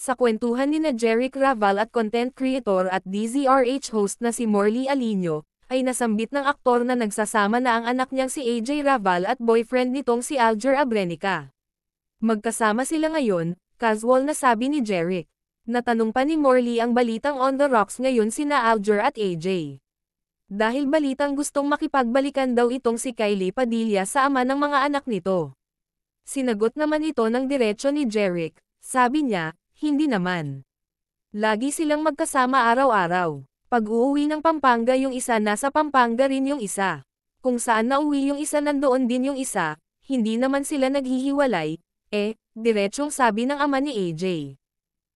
Sa kwentuhan ni Jeric Raval at content creator at DZRH host na si Morley Alinio, ay nasambit ng aktor na nagsasama na ang anak niyang si AJ Raval at boyfriend nitong si Alger Abrenica. Magkasama sila ngayon, casual na sabi ni Jeric. Natanong pa ni Morley ang balitang on the rocks ngayon sina Alger at AJ. Dahil balitang gustong makipagbalikan daw itong si Kylie Padilla sa ama ng mga anak nito. Sinagot naman ito ng diretsyo ni Jeric, sabi niya, hindi naman. Lagi silang magkasama araw-araw. Pag uuwi ng Pampanga yung isa nasa Pampanga rin yung isa. Kung saan nauwi yung isa nandoon din yung isa, hindi naman sila naghihiwalay, diretsyong sabi ng ama ni AJ.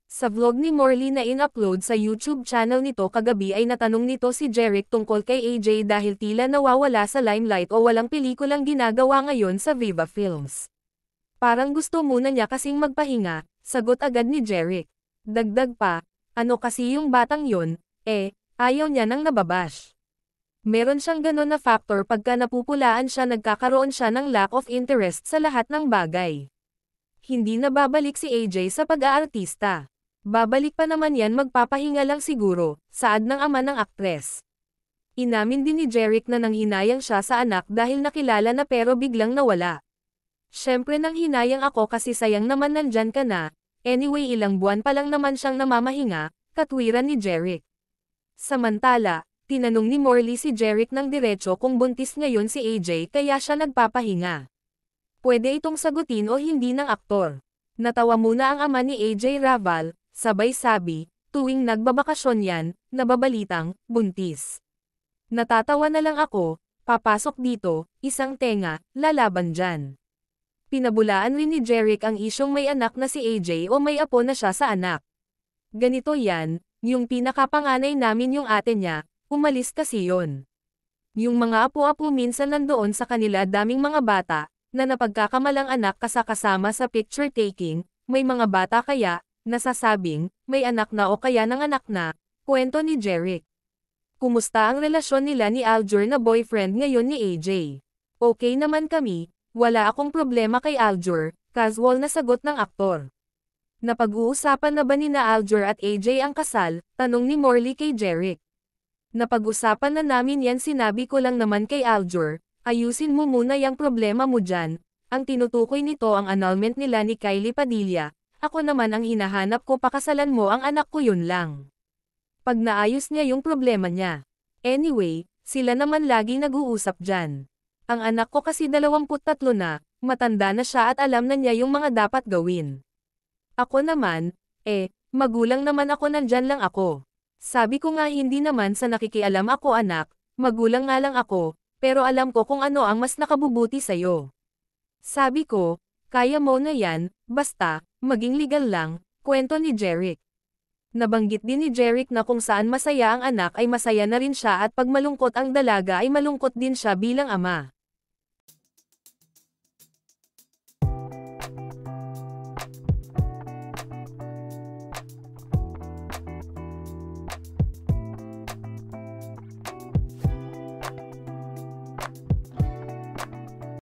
Sa vlog ni Morley na in-upload sa YouTube channel nito kagabi ay natanong nito si Jeric tungkol kay AJ dahil tila nawawala sa limelight o walang pelikulang ginagawa ngayon sa Viva Films. Parang gusto muna niya kasing magpahinga, sagot agad ni Jeric. Dagdag pa, ano kasi yung batang yun, ayaw niya nang nababash. Meron siyang ganon na factor pagka napupulaan siya nagkakaroon siya ng lack of interest sa lahat ng bagay. Hindi na babalik si AJ sa pag-aartista. Babalik pa naman yan magpapahinga lang siguro, saad ng ama ng aktres. Inamin din ni Jeric na nanghinayang siya sa anak dahil nakilala na pero biglang nawala. Syempre nanghinayang ako kasi sayang naman nandyan ka na, anyway ilang buwan pa lang naman siyang namamahinga, katwiran ni Jeric. Samantala, tinanong ni Morley si Jeric ng diretsyo kung buntis ngayon si AJ kaya siya nagpapahinga. Pwede itong sagutin o hindi ng aktor. Natawa muna ang ama ni AJ Raval, sabay sabi, tuwing nagbabakasyon yan, nababalitang, buntis. Natatawa na lang ako, papasok dito, isang tenga, lalaban dyan. Pinabulaan rin ni Jeric ang isyong may anak na si AJ o may apo na siya sa anak. Ganito yan, yung pinakapanganay namin yung ate niya, umalis kasi yon. Yung mga apo-apo minsan nandoon sa kanila daming mga bata, na napagkakamalang anak kasama sa picture taking, may mga bata kaya, nasasabing, may anak na o kaya ng anak na, kwento ni Jeric. Kumusta ang relasyon nila ni Alger na boyfriend ngayon ni AJ? Okay naman kami, wala akong problema kay Alger, casual na sagot ng aktor. Napag-uusapan na ba ni na Alger at AJ ang kasal, tanong ni Morley kay Jeric. Napag-usapan na namin yan sinabi ko lang naman kay Alger, ayusin mo muna yung problema mo dyan, ang tinutukoy nito ang annulment nila ni Kylie Padilla, ako naman ang hinahanap ko pakasalan mo ang anak ko yun lang. Pag naayos niya yung problema niya. Anyway, sila naman lagi nag-uusap dyan. Ang anak ko kasi 23 na, matanda na siya at alam na niya yung mga dapat gawin. Ako naman, magulang naman ako nandyan lang ako. Sabi ko nga hindi naman sa nakikialam ako anak, magulang nga lang ako, pero alam ko kung ano ang mas nakabubuti sa'yo. Sabi ko, kaya mo na yan, basta, maging legal lang, kwento ni Jeric. Nabanggit din ni Jeric na kung saan masaya ang anak ay masaya na rin siya at pag malungkot ang dalaga ay malungkot din siya bilang ama.